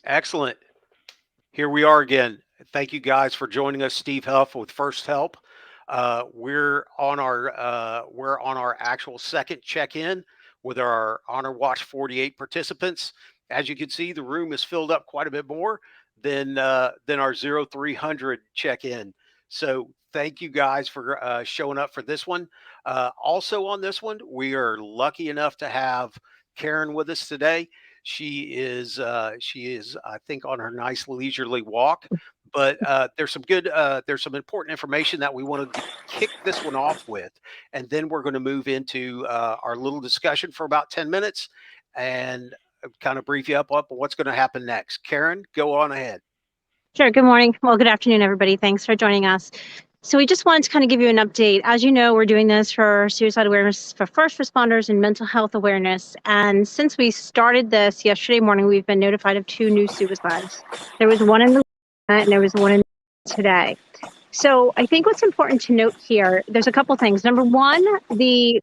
Excellent. Here we are again. Thank you guys for joining us. Steve Huff with First Help. We're on our actual second check-in with our Honor Watch 48 participants. As you can see, the room is filled up quite a bit more than our 0300 check-in. So thank you guys for showing up for this one. Also on this one, we are lucky enough to have Karen with us today. She is I think on her nice leisurely walk, but there's some important information that we want to kick this one off with, and then we're going to move into our little discussion for about 10 minutes and kind of brief you up on what's going to happen next. Karen, go on ahead. Sure. Good morning. Well, good afternoon, everybody. Thanks for joining us. So we just wanted to kind of give you an update. As you know, we're doing this for suicide awareness for first responders and mental health awareness. And since we started this yesterday morning, we've been notified of 2 new suicides. There was one in the and there was one in today. So I think what's important to note here, there's a couple things. Number one, the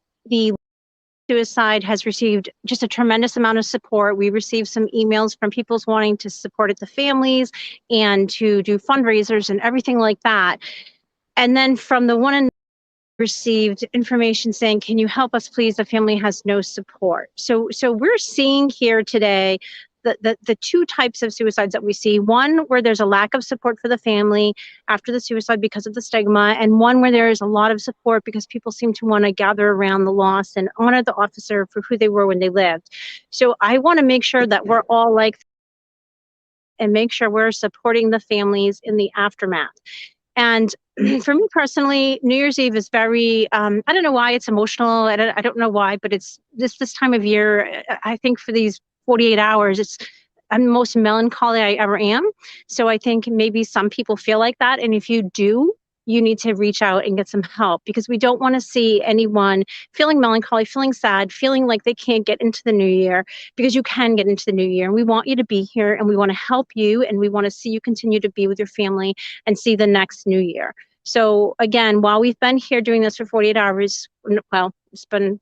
suicide has received just a tremendous amount of support. We received some emails from people wanting to support the families and to do fundraisers and everything like that. And then from the one in received information saying, can you help us please? The family has no support. So we're seeing here today the 2 types of suicides that we see. One where there's a lack of support for the family after the suicide because of the stigma, and one where there is a lot of support because people seem to want to gather around the loss and honor the officer for who they were when they lived. So I want to make sure that we're all like and make sure we're supporting the families in the aftermath. And for me personally, New Year's Eve is very, I don't know why it's emotional. I don't know why, but it's this time of year, I think for these 48 hours, I'm the most melancholy I ever am. So I think maybe some people feel like that. And if you do, you need to reach out and get some help, because we don't want to see anyone feeling melancholy, feeling sad, feeling like they can't get into the new year, because you can get into the new year. And we want you to be here, and we want to help you, and we want to see you continue to be with your family and see the next new year. So again, while we've been here doing this for 48 hours, well, it's been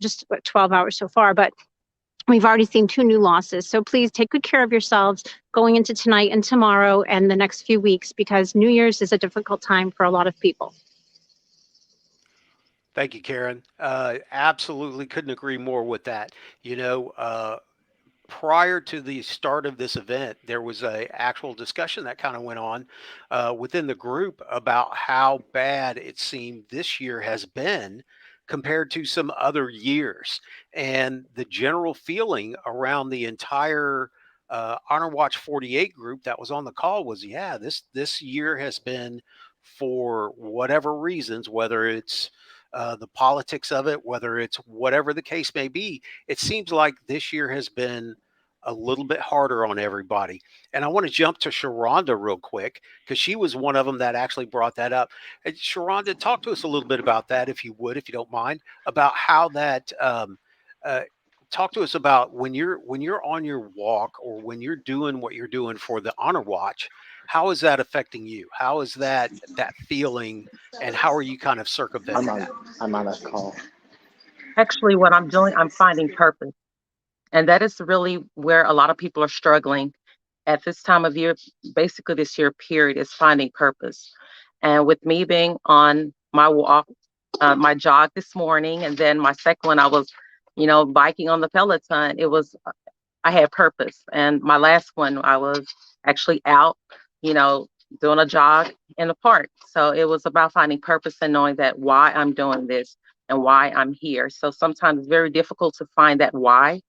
just 12 hours so far, but we've already seen 2 new losses. So please take good care of yourselves going into tonight and tomorrow and the next few weeks, because New Year's is a difficult time for a lot of people. Thank you, Karen. Absolutely couldn't agree more with that. You know, prior to the start of this event, there was a actual discussion that kind of went on within the group about how bad it seemed this year has been compared to some other years, and the general feeling around the entire Honor Watch 48 group that was on the call was, yeah, this year has been, for whatever reasons, whether it's the politics of it, whether it's whatever the case may be, it seems like this year has been a little bit harder on everybody. And I want to jump to Sharonda real quick, because she was one of them that actually brought that up. And Sharonda, talk to us a little bit about that, if you would, if you don't mind, about how that. Uh, Talk to us about when you're on your walk, or when you're doing what you're doing for the Honor Watch. How is that affecting you? How is that feeling, and how are you kind of I'm circumventing on that? I'm on a call. Actually, what I'm doing, I'm finding purpose. And that is really where a lot of people are struggling at this time of year, basically this year period, is finding purpose. And with me being on my walk, my jog this morning, and then my second one, I was, biking on the Peloton. I had purpose. And my last one, I was actually out, you know, doing a jog in the park. So it was about finding purpose and knowing that why I'm doing this and why I'm here. So sometimes it's very difficult to find that why,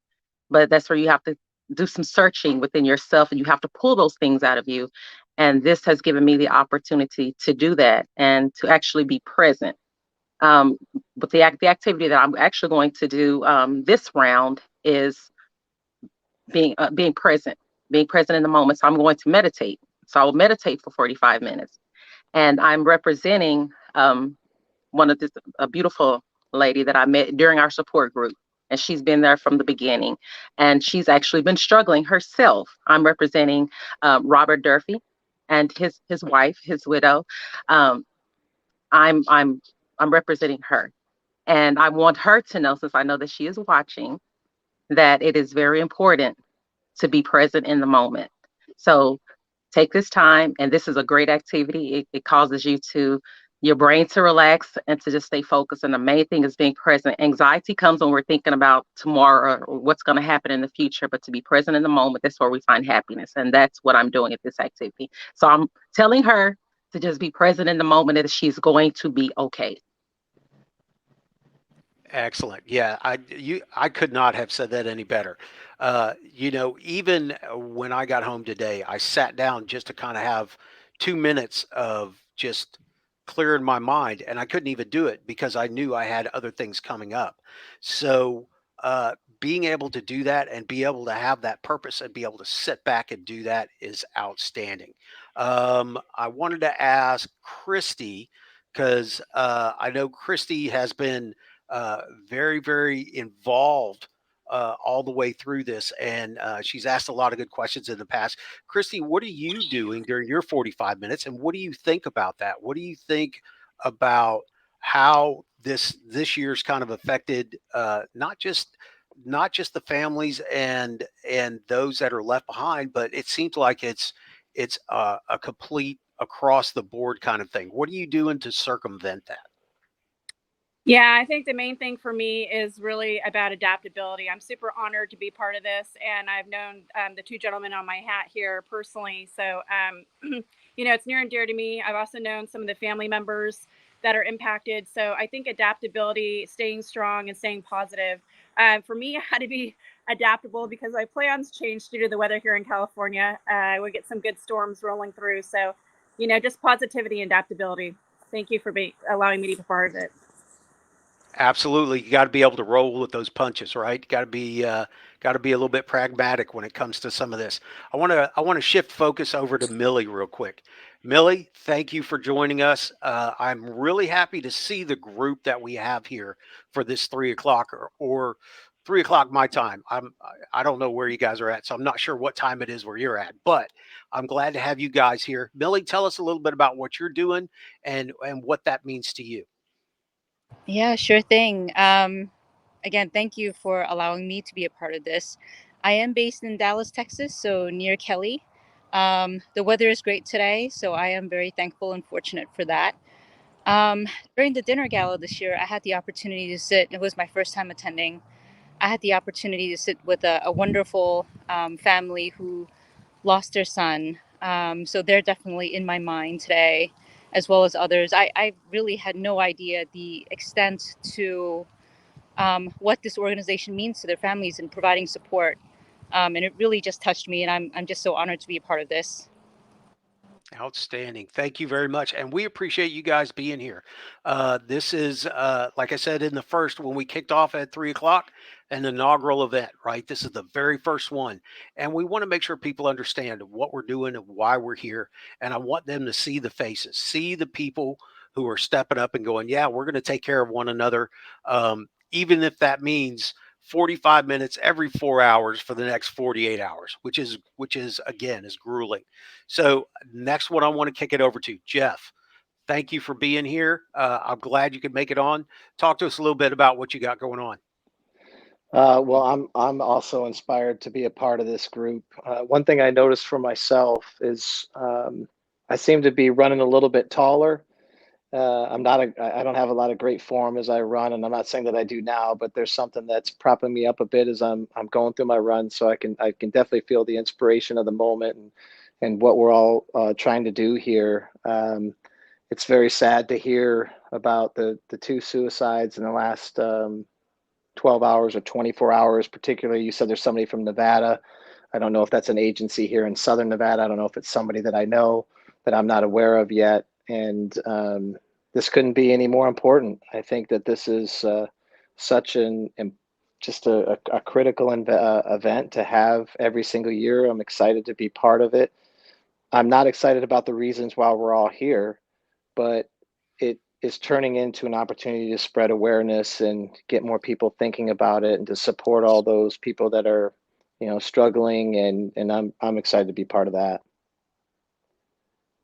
but that's where you have to do some searching within yourself, and you have to pull those things out of you. And this has given me the opportunity to do that and to actually be present. Um, but the activity that I'm actually going to do this round is being present in the moment. So I'm going to meditate. So I will meditate for 45 minutes, and I'm representing a beautiful lady that I met during our support group, and she's been there from the beginning, and she's actually been struggling herself. I'm representing Robert Durfee and his wife, his widow. Um, I'm I'm I'm representing her, and I want her to know, since I know that she is watching, that it is very important to be present in the moment. So take this time, and this is a great activity. It causes you to your brain to relax and to just stay focused. And the main thing is being present. Anxiety comes when we're thinking about tomorrow or what's going to happen in the future, but to be present in the moment, that's where we find happiness. And that's what I'm doing at this activity. So I'm telling her to just be present in the moment that she's going to be okay. Excellent. Yeah, I could not have said that any better. Even when I got home today, I sat down just to kind of have 2 minutes of just clearing my mind, and I couldn't even do it because I knew I had other things coming up. So, being able to do that and be able to have that purpose and be able to sit back and do that is outstanding. I wanted to ask Christy because I know Christy has been very, very involved all the way through this. And she's asked a lot of good questions in the past. Christy, what are you doing during your 45 minutes? And what do you think about that? What do you think about how this year's kind of affected not just the families and those that are left behind, but it seems like it's a complete across the board kind of thing. What are you doing to circumvent that? Yeah, I think the main thing for me is really about adaptability. I'm super honored to be part of this, and I've known the two gentlemen on my hat here personally. So, it's near and dear to me. I've also known some of the family members that are impacted. So, I think adaptability, staying strong, and staying positive. For me, I had to be adaptable because my plans changed due to the weather here in California. We get some good storms rolling through. So, just positivity and adaptability. Thank you for allowing me to be part of it. Absolutely, you got to be able to roll with those punches, right? Got to be a little bit pragmatic when it comes to some of this. I want to shift focus over to Millie real quick. Millie, thank you for joining us. I'm really happy to see the group that we have here for this 3 o'clock or 3 o'clock my time. I don't know where you guys are at, so I'm not sure what time it is where you're at, but I'm glad to have you guys here. Millie, tell us a little bit about what you're doing and what that means to you. Yeah, sure thing. Again, thank you for allowing me to be a part of this. I am based in Dallas, Texas, so near Kelly. The weather is great today, so I am very thankful and fortunate for that. Um, During the dinner gala this year, I had the opportunity to sit. It was my first time attending. I had the opportunity to sit with a wonderful family who lost their son. So they're definitely in my mind today, as well as others. I really had no idea the extent to what this organization means to their families and providing support. And it really just touched me, and I'm just so honored to be a part of this. Outstanding. Thank you very much. And we appreciate you guys being here. This is, like I said in the first, when we kicked off at 3 o'clock, an inaugural event, right? This is the very first one. And we want to make sure people understand what we're doing and why we're here. And I want them to see the faces, see the people who are stepping up and going, yeah, we're going to take care of one another. Even if that means 45 minutes every 4 hours for the next 48 hours, which is again is grueling. So next one, I want to kick it over to Jeff. Thank you for being here. I'm glad you could make it on. Talk to us a little bit about what you got going on. Well, I'm also inspired to be a part of this group. One thing I noticed for myself is I seem to be running a little bit taller. I don't have a lot of great form as I run, and I'm not saying that I do now, but there's something that's propping me up a bit as I'm going through my run. So I can definitely feel the inspiration of the moment and what we're all trying to do here. It's very sad to hear about the two suicides in the last 12 hours or 24 hours. Particularly, you said there's somebody from Nevada. I don't know if that's an agency here in Southern Nevada. I don't know if it's somebody that I know that I'm not aware of yet. And this couldn't be any more important. I think that this is such just a critical event to have every single year. I'm excited to be part of it. I'm not excited about the reasons why we're all here, but it is turning into an opportunity to spread awareness and get more people thinking about it and to support all those people that are, struggling, and I'm excited to be part of that.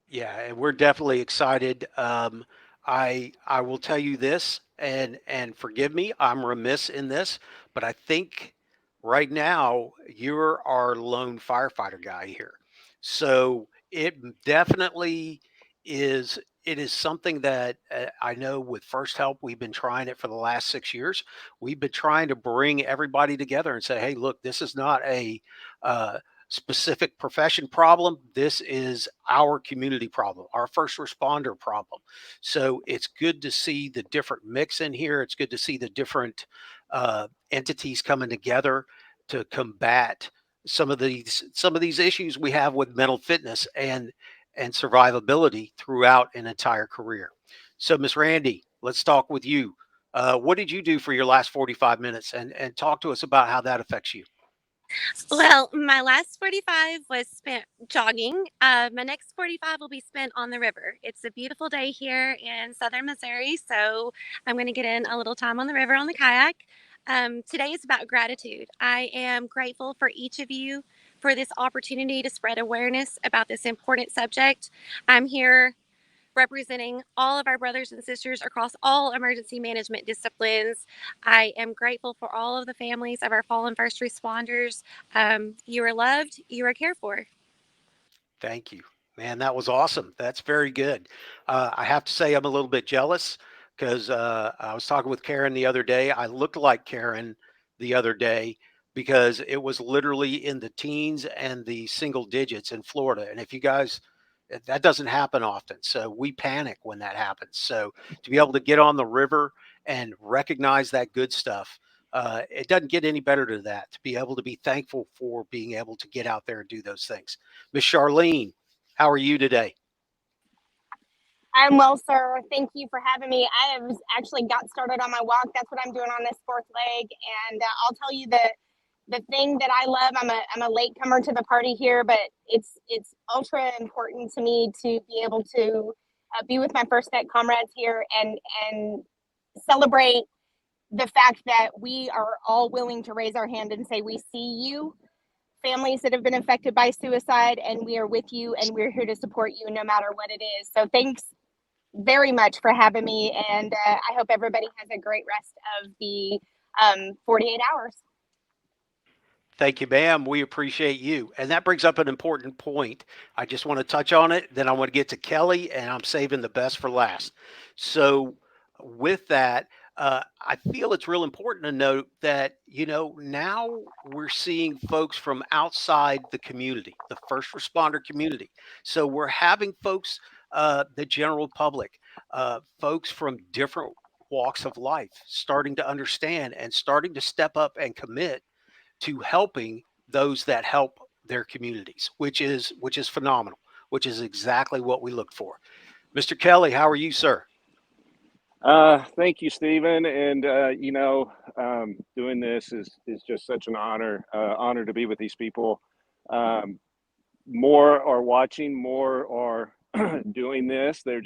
Yeah, and we're definitely excited. I will tell you this, and forgive me, I'm remiss in this, but I think right now you're our lone firefighter guy here. So it definitely is. It is something that I know with First Help, we've been trying it for the last 6 years. We've been trying to bring everybody together and say, hey, look, this is not a uh, specific profession problem. This is our community problem, our first responder problem. So it's good to see the different mix in here. It's good to see the different entities coming together to combat some of these issues we have with mental fitness and survivability throughout an entire career. So, Miss Randy, let's talk with you. What did you do for your last 45 minutes, and talk to us about how that affects you? Well, my last 45 was spent jogging. My next 45 will be spent on the river. It's a beautiful day here in southern Missouri, so I'm going to get in a little time on the river on the kayak. Today is about gratitude. I am grateful for each of you for this opportunity to spread awareness about this important subject. I'm here representing all of our brothers and sisters across all emergency management disciplines. I am grateful for all of the families of our fallen first responders. You are loved, you are cared for. Thank you. Man, that was awesome. That's very good. I have to say, I'm a little bit jealous because I was talking with Karen the other day. I looked like Karen the other day because it was literally in the teens and the single digits in Florida. And if you guys, that doesn't happen often. So we panic when that happens. So to be able to get on the river and recognize that good stuff, it doesn't get any better than that. To be able to be thankful for being able to get out there and do those things. Miss Charlene, how are you today? I'm well, sir. Thank you for having me. I have actually got started on my walk. That's what I'm doing on this fourth leg, and I'll tell you the thing that I love. I'm a late comer to the party here, but it's ultra important to me to be able to be with my first net comrades here and celebrate the fact that we are all willing to raise our hand and say we see you, families that have been affected by suicide, and we are with you and we're here to support you no matter what it is. So thanks very much for having me, and I hope everybody has a great rest of the 48 hours. Thank you, ma'am. We appreciate you. And that brings up an important point. I just want to touch on it. Then I want to get to Kelly, and I'm saving the best for last. So, with that, I feel it's real important to note that, now we're seeing folks from outside the community, the first responder community. So, we're having folks, the general public, folks from different walks of life starting to understand and starting to step up and commit to helping those that help their communities, which is phenomenal, which is exactly what we look for. Mr. Kelly, how are you, sir? Thank you, Stephen. And doing this is just such an honor to be with these people. Um, More are watching, more are doing this. They're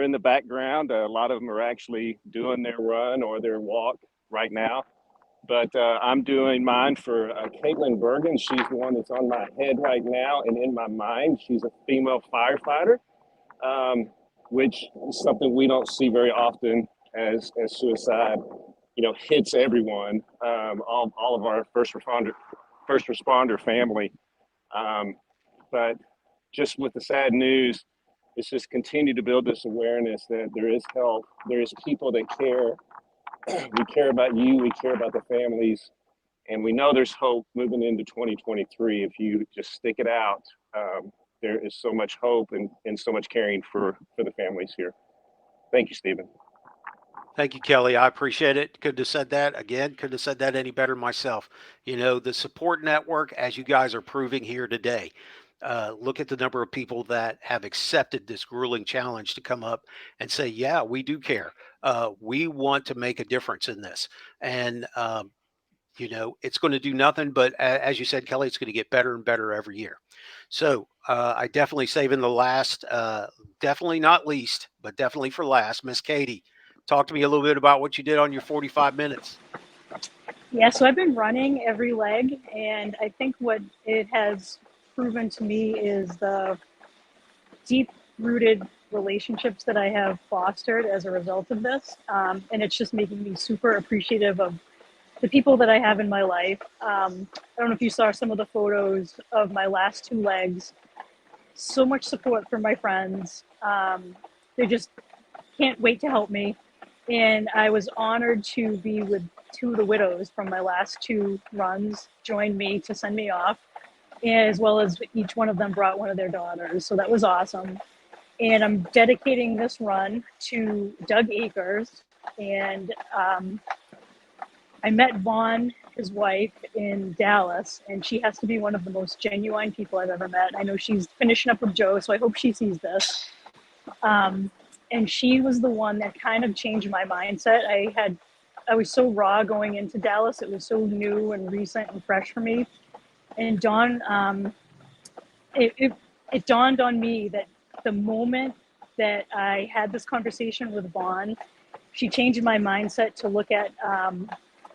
in the background. A lot of them are actually doing their run or their walk right now. But I'm doing mine for Caitlin Bergen. She's the one that's on my head right now and in my mind. She's a female firefighter, um, which is something we don't see very often as suicide, hits everyone. All of our first responder family. Um, but just with the sad news, it's just continue to build this awareness that there is help. There is people that care. We care about you. We care about the families. And we know there's hope moving into 2023 if you just stick it out. There is so much hope and so much caring for the families here. Thank you, Stephen. Thank you, Kelly. I appreciate it. Couldn't have said that again. Couldn't have said that any better myself. The support network, as you guys are proving here today. Look at the number of people that have accepted this grueling challenge to come up and say, "Yeah, we do care. We want to make a difference in this." And it's going to do nothing but, as you said, Kelly, it's going to get better and better every year. So I definitely saving the last, definitely not least, but definitely for last. Miss Katie, talk to me a little bit about what you did on your 45 minutes. Yeah, so I've been running every leg, and I think what it has proven to me is the deep rooted relationships that I have fostered as a result of this. And it's just making me super appreciative of the people that I have in my life. I don't know if you saw some of the photos of my last two legs. So much support from my friends. They just can't wait to help me. And I was honored to be with two of the widows from my last two runs, joined me to send me off, as well as each one of them brought one of their daughters. So that was awesome. And I'm dedicating this run to Doug Akers. And I met Vaughn, his wife, in Dallas, and she has to be one of the most genuine people I've ever met. I know she's finishing up with Joe, so I hope she sees this. And she was the one that kind of changed my mindset. I was so raw going into Dallas. It was so new and recent and fresh for me. And it dawned on me that the moment that I had this conversation with Vaughn, she changed my mindset to look at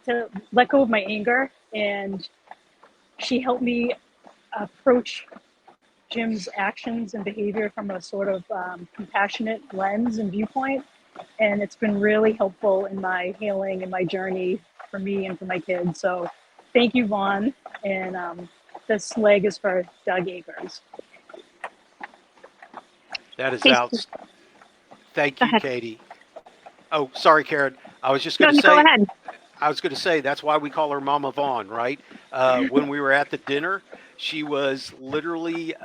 to let go of my anger, and she helped me approach Jim's actions and behavior from a sort of compassionate lens and viewpoint. And it's been really helpful in my healing and my journey for me and for my kids. So thank you, Vaughn. And this leg is for Doug Akers. That is Hey, out. Thank go you, ahead. Katie. Oh, sorry, Karen. I was just No, going to you go say, ahead. that's why we call her Mama Vaughn, right? When we were at the dinner, she was literally,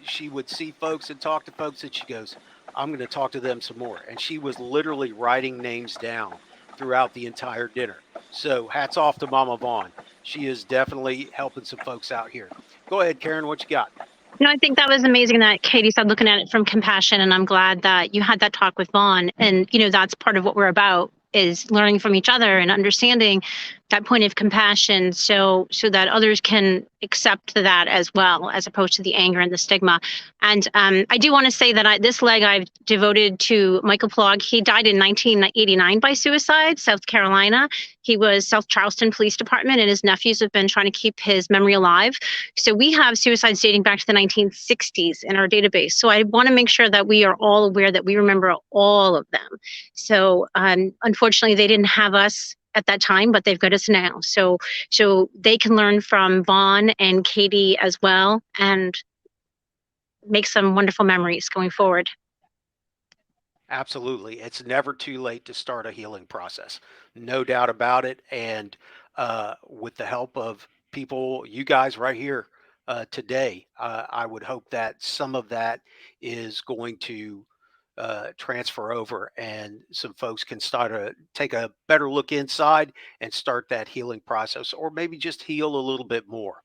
she would see folks and talk to folks, and she goes, I'm going to talk to them some more. And she was literally writing names down throughout the entire dinner. So hats off to Mama Vaughn. She is definitely helping some folks out here. Go ahead, Karen. What you got? No, I think that was amazing that Katie said looking at it from compassion, and I'm glad that you had that talk with Vaughn. And that's part of what we're about, is learning from each other and understanding that point of compassion, so that others can accept that as well, as opposed to the anger and the stigma. And I do want to say that this leg I've devoted to Michael Plog. He died in 1989 by suicide, South Carolina. He was South Charleston Police Department, and his nephews have been trying to keep his memory alive. So we have suicides dating back to the 1960s in our database. So I want to make sure that we are all aware that we remember all of them. So unfortunately, they didn't have us at that time, but they've got us now. So they can learn from Vaughn and Katie as well, and make some wonderful memories going forward. Absolutely. It's never too late to start a healing process. No doubt about it. And with the help of people, you guys right here today, I would hope that some of that is going to transfer over, and some folks can start to take a better look inside and start that healing process, or maybe just heal a little bit more.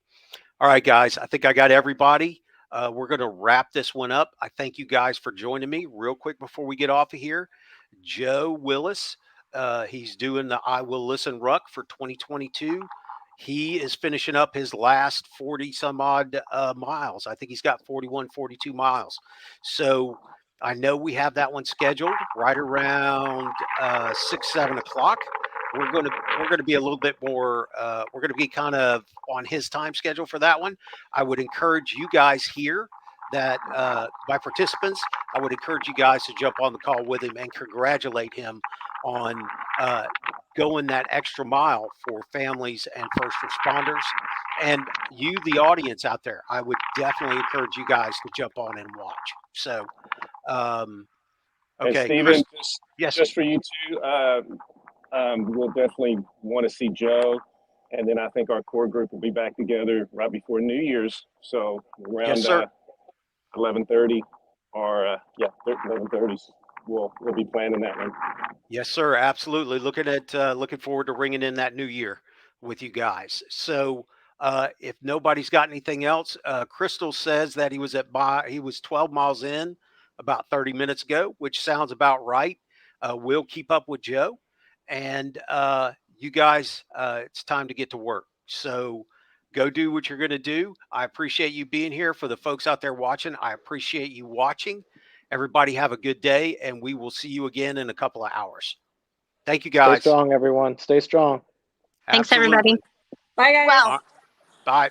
All right, guys, I think I got everybody. We're going to wrap this one up. I thank you guys for joining me. Real quick before we get off of here, Joe Willis, he's doing the I Will Listen Ruck for 2022. He is finishing up his last 40 some odd miles. I think he's got 41, 42 miles. So I know we have that one scheduled right around 6, 7 o'clock. We're going to be a little bit more. We're going to be kind of on his time schedule for that one. I would encourage you guys here that my participants, I would encourage you guys to jump on the call with him and congratulate him on going that extra mile for families and first responders. And you, the audience out there, I would definitely encourage you guys to jump on and watch. So, And okay, Stephen, Chris, yes. just for you too, we'll definitely want to see Joe, and then I think our core group will be back together right before New Year's. So Yes, around sir. 11:30, or 11:30, we'll be planning that one. Yes, sir. Absolutely. Looking forward to ringing in that new year with you guys. So, if nobody's got anything else, Crystal says that he was 12 miles in about 30 minutes ago, which sounds about right. We'll keep up with Joe, and you guys, it's time to get to work. So, go do what you're going to do. I appreciate you being here. For the folks out there watching, I appreciate you watching. Everybody have a good day, and we will see you again in a couple of hours. Thank you, Stay guys. strong, everyone. Stay strong. Thanks, everybody. Absolutely. Bye, guys. Well. Bye.